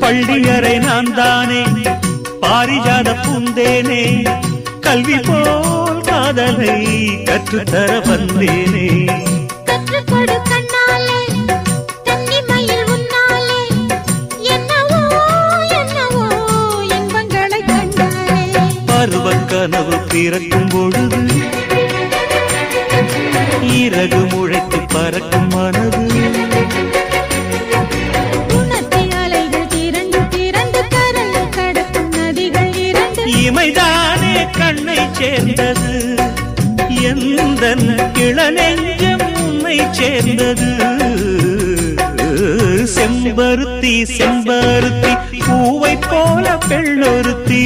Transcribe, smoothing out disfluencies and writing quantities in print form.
பள்ளியறை நான் தானே பாரிஜாத பூந்தேனே கல்வி போல் காதலை கற்றுத்தர வந்தேனே கற்றுக்கொடு கண்ணாலே தன்னிமையில் உன்னாலே என்னவோ என்னவோ இன்பங்களை கண்டாலே பருவக் கனவு பிறக்கும் பொழுது இறகு முளைத்து பறக்கும் மனது இமைதானே கண்ணை சேர்ந்தது எந்த இளநெஞ்சம் உன்னை சேர்ந்தது செம்பருத்தி செம்பருத்தி பூவை போல பெண்ணொருத்தி